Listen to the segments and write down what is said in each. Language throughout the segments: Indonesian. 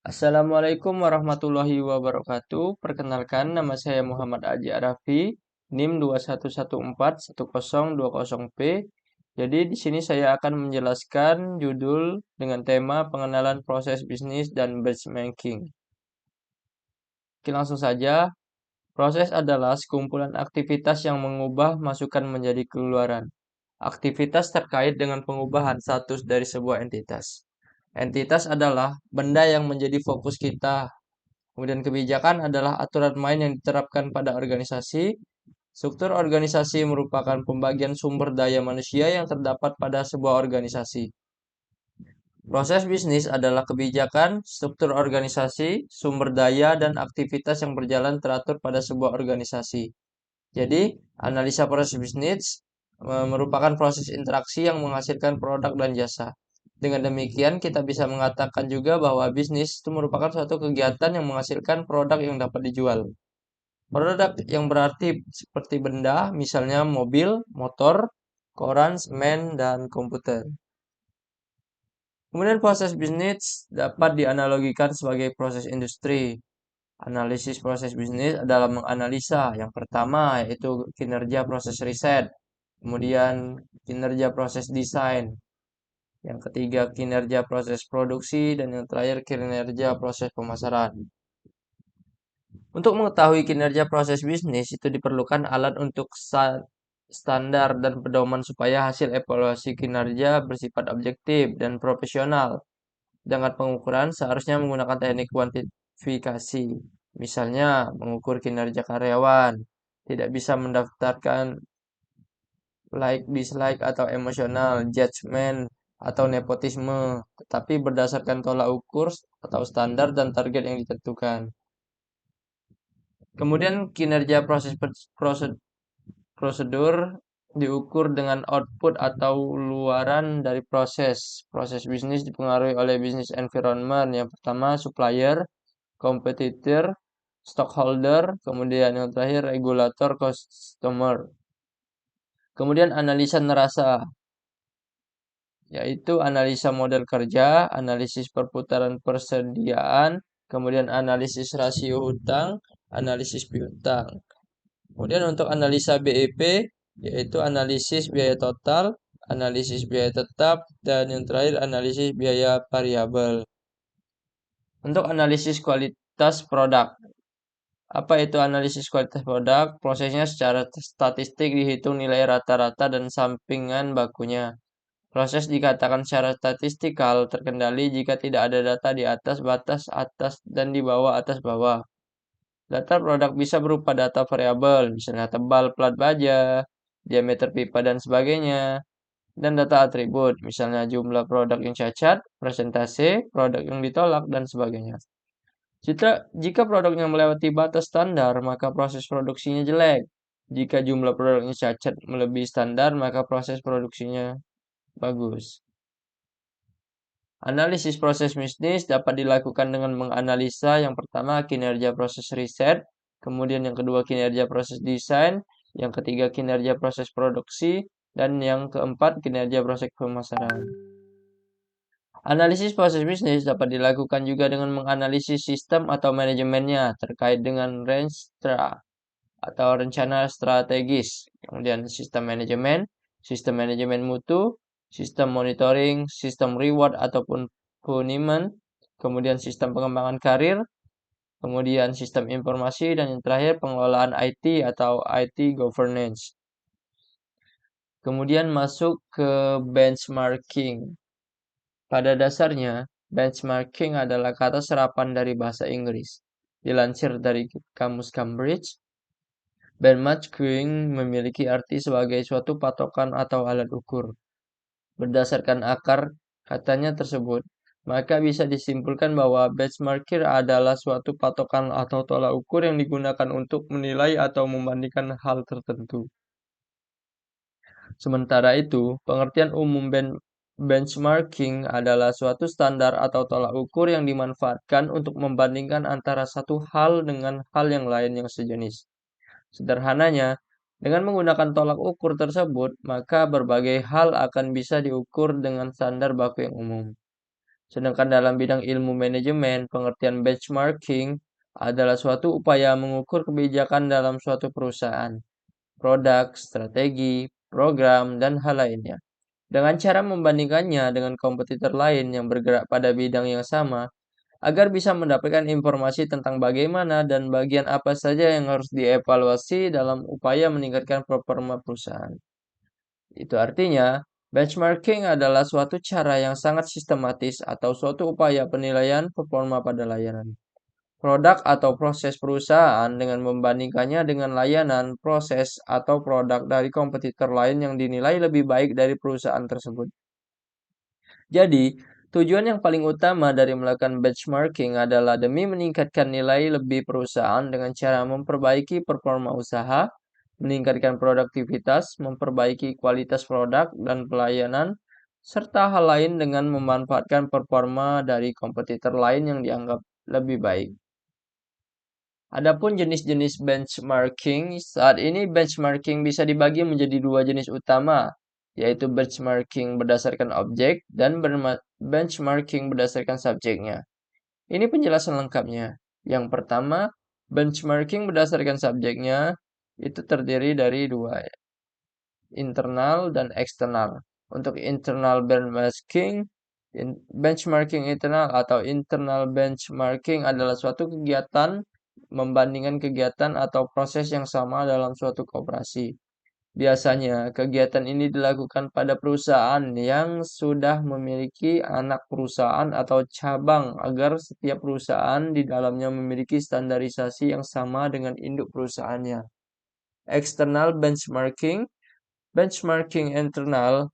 Assalamualaikum warahmatullahi wabarakatuh. Perkenalkan, nama saya Muhammad Aji Arafi, NIM 21141020P. Jadi di sini saya akan menjelaskan judul dengan tema pengenalan proses bisnis dan benchmarking. Oke, langsung saja. Proses adalah sekumpulan aktivitas yang mengubah masukan menjadi keluaran. Aktivitas terkait dengan pengubahan status dari sebuah entitas. Entitas adalah benda yang menjadi fokus kita. Kemudian kebijakan adalah aturan main yang diterapkan pada organisasi. Struktur organisasi merupakan pembagian sumber daya manusia yang terdapat pada sebuah organisasi. Proses bisnis adalah kebijakan, struktur organisasi, sumber daya, dan aktivitas yang berjalan teratur pada sebuah organisasi. Jadi, analisa proses bisnis merupakan proses interaksi yang menghasilkan produk dan jasa. Dengan demikian, kita bisa mengatakan juga bahwa bisnis itu merupakan suatu kegiatan yang menghasilkan produk yang dapat dijual. Produk yang berarti seperti benda, misalnya mobil, motor, koran, semen, dan komputer. Kemudian proses bisnis dapat dianalogikan sebagai proses industri. Analisis proses bisnis adalah menganalisa. Yang pertama yaitu kinerja proses riset, kemudian kinerja proses desain, yang ketiga kinerja proses produksi, dan yang terakhir kinerja proses pemasaran. Untuk mengetahui kinerja proses bisnis itu diperlukan alat untuk standar dan pedoman supaya hasil evaluasi kinerja bersifat objektif dan profesional. Dengan pengukuran seharusnya menggunakan teknik kuantifikasi. Misalnya mengukur kinerja karyawan. Tidak bisa mendaftarkan like, dislike, atau emosional, judgment, atau nepotisme, tetapi berdasarkan tolak ukur atau standar dan target yang ditentukan. Kemudian kinerja prosedur diukur dengan output atau luaran dari proses. Proses bisnis dipengaruhi oleh business environment. Yang pertama supplier, competitor, stockholder, kemudian yang terakhir regulator, customer. Kemudian analisa nerasa, yaitu analisa model kerja, analisis perputaran persediaan, kemudian analisis rasio hutang, analisis piutang. Kemudian untuk analisa BEP, yaitu analisis biaya total, analisis biaya tetap, dan yang terakhir analisis biaya variabel. Untuk analisis kualitas produk. Apa itu analisis kualitas produk? Prosesnya secara statistik dihitung nilai rata-rata dan sampingan bakunya. Proses dikatakan secara statistikal terkendali jika tidak ada data di atas batas atas dan di bawah atas bawah. Data produk bisa berupa data variabel, misalnya tebal plat baja, diameter pipa, dan sebagainya. Dan data atribut, misalnya jumlah produk yang cacat, persentase, produk yang ditolak, dan sebagainya. Jika produknya melewati batas standar, maka proses produksinya jelek. Jika jumlah produknya cacat melebihi standar, maka proses produksinya bagus. Analisis proses bisnis dapat dilakukan dengan menganalisa yang pertama kinerja proses riset, kemudian yang kedua kinerja proses desain, yang ketiga kinerja proses produksi, dan yang keempat kinerja proses pemasaran. Analisis proses bisnis dapat dilakukan juga dengan menganalisis sistem atau manajemennya terkait dengan atau rencana strategis, kemudian sistem manajemen mutu, sistem monitoring, sistem reward ataupun punishment, kemudian sistem pengembangan karir, kemudian sistem informasi, dan yang terakhir pengelolaan IT atau IT governance. Kemudian masuk ke benchmarking. Pada dasarnya, benchmarking adalah kata serapan dari bahasa Inggris. Dilansir dari Kamus Cambridge, benchmarking memiliki arti sebagai suatu patokan atau alat ukur. Berdasarkan akar katanya tersebut, maka bisa disimpulkan bahwa benchmarking adalah suatu patokan atau tolak ukur yang digunakan untuk menilai atau membandingkan hal tertentu. Sementara itu, pengertian umum benchmarking adalah suatu standar atau tolak ukur yang dimanfaatkan untuk membandingkan antara satu hal dengan hal yang lain yang sejenis. Sederhananya, dengan menggunakan tolak ukur tersebut, maka berbagai hal akan bisa diukur dengan standar baku yang umum. Sedangkan dalam bidang ilmu manajemen, pengertian benchmarking adalah suatu upaya mengukur kebijakan dalam suatu perusahaan, produk, strategi, program, dan hal lainnya. Dengan cara membandingkannya dengan kompetitor lain yang bergerak pada bidang yang sama, agar bisa mendapatkan informasi tentang bagaimana dan bagian apa saja yang harus dievaluasi dalam upaya meningkatkan performa perusahaan. Itu artinya, benchmarking adalah suatu cara yang sangat sistematis atau suatu upaya penilaian performa pada layanan, produk atau proses perusahaan dengan membandingkannya dengan layanan, proses, atau produk dari kompetitor lain yang dinilai lebih baik dari perusahaan tersebut. Jadi, tujuan yang paling utama dari melakukan benchmarking adalah demi meningkatkan nilai lebih perusahaan dengan cara memperbaiki performa usaha, meningkatkan produktivitas, memperbaiki kualitas produk dan pelayanan, serta hal lain dengan memanfaatkan performa dari kompetitor lain yang dianggap lebih baik. Adapun jenis-jenis benchmarking, saat ini benchmarking bisa dibagi menjadi dua jenis utama, yaitu benchmarking berdasarkan objek dan benchmarking berdasarkan subjeknya. Ini penjelasan lengkapnya. Yang pertama, benchmarking berdasarkan subjeknya itu terdiri dari dua, internal dan eksternal. Untuk internal benchmarking internal atau internal benchmarking adalah suatu kegiatan membandingkan kegiatan atau proses yang sama dalam suatu koperasi. Biasanya, kegiatan ini dilakukan pada perusahaan yang sudah memiliki anak perusahaan atau cabang agar setiap perusahaan di dalamnya memiliki standarisasi yang sama dengan induk perusahaannya. External benchmarking, benchmarking internal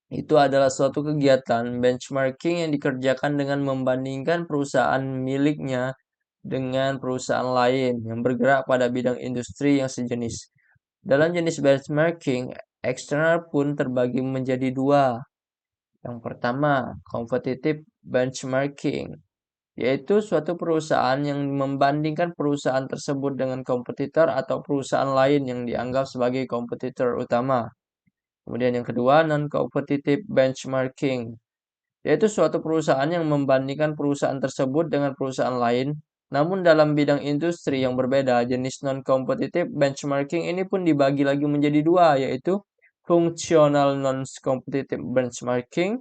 itu adalah suatu kegiatan benchmarking yang dikerjakan dengan membandingkan perusahaan miliknya dengan perusahaan lain yang bergerak pada bidang industri yang sejenis. Dalam jenis benchmarking, eksternal pun terbagi menjadi dua. Yang pertama, competitive benchmarking, yaitu suatu perusahaan yang membandingkan perusahaan tersebut dengan kompetitor atau perusahaan lain yang dianggap sebagai kompetitor utama. Kemudian yang kedua, non-competitive benchmarking, yaitu suatu perusahaan yang membandingkan perusahaan tersebut dengan perusahaan lain, namun dalam bidang industri yang berbeda. Jenis non-competitive benchmarking ini pun dibagi lagi menjadi dua, yaitu functional non-competitive benchmarking,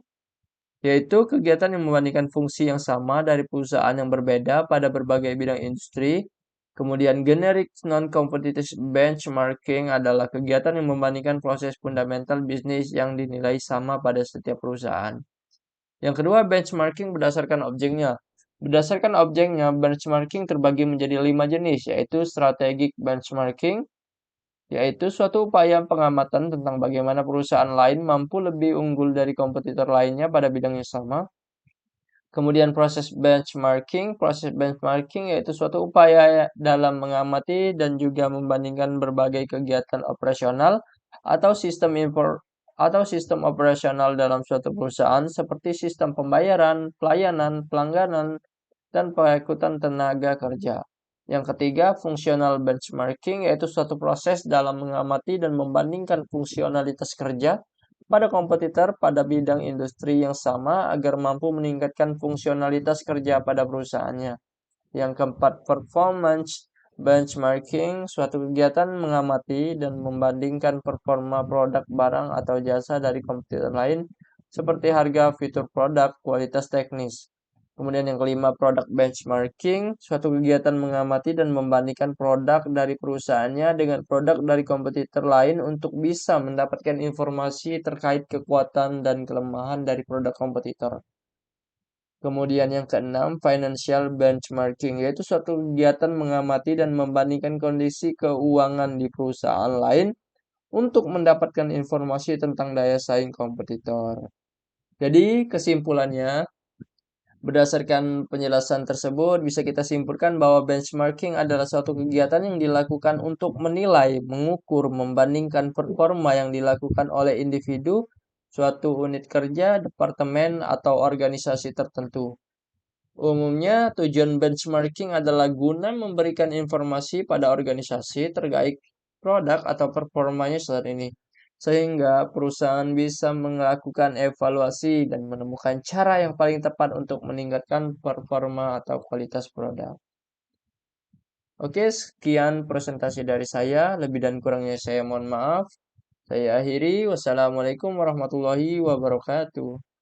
yaitu kegiatan yang membandingkan fungsi yang sama dari perusahaan yang berbeda pada berbagai bidang industri. Kemudian generic non-competitive benchmarking adalah kegiatan yang membandingkan proses fundamental bisnis yang dinilai sama pada setiap perusahaan. Yang kedua, benchmarking berdasarkan objeknya. Berdasarkan objeknya, benchmarking terbagi menjadi 5 jenis, yaitu strategic benchmarking, yaitu suatu upaya pengamatan tentang bagaimana perusahaan lain mampu lebih unggul dari kompetitor lainnya pada bidang yang sama. Kemudian proses benchmarking yaitu suatu upaya dalam mengamati dan juga membandingkan berbagai kegiatan operasional atau sistem operasional dalam suatu perusahaan seperti sistem pembayaran, pelayanan, pelangganan, dan pengangkutan tenaga kerja. Yang ketiga, fungsional benchmarking yaitu suatu proses dalam mengamati dan membandingkan fungsionalitas kerja pada kompetitor pada bidang industri yang sama agar mampu meningkatkan fungsionalitas kerja pada perusahaannya. Yang keempat, performance benchmarking, suatu kegiatan mengamati dan membandingkan performa produk, barang, atau jasa dari kompetitor lain seperti harga, fitur produk, kualitas teknis. Kemudian yang kelima, product benchmarking, suatu kegiatan mengamati dan membandingkan produk dari perusahaannya dengan produk dari kompetitor lain untuk bisa mendapatkan informasi terkait kekuatan dan kelemahan dari produk kompetitor. Kemudian yang keenam, financial benchmarking, yaitu suatu kegiatan mengamati dan membandingkan kondisi keuangan di perusahaan lain untuk mendapatkan informasi tentang daya saing kompetitor. Jadi kesimpulannya, berdasarkan penjelasan tersebut, bisa kita simpulkan bahwa benchmarking adalah suatu kegiatan yang dilakukan untuk menilai, mengukur, membandingkan performa yang dilakukan oleh individu, suatu unit kerja, departemen, atau organisasi tertentu. Umumnya, tujuan benchmarking adalah guna memberikan informasi pada organisasi terkait produk atau performanya saat ini. sehingga perusahaan bisa melakukan evaluasi dan menemukan cara yang paling tepat untuk meningkatkan performa atau kualitas produk. Oke, sekian presentasi dari saya. Lebih dan kurangnya saya mohon maaf. Saya akhiri. Wassalamualaikum warahmatullahi wabarakatuh.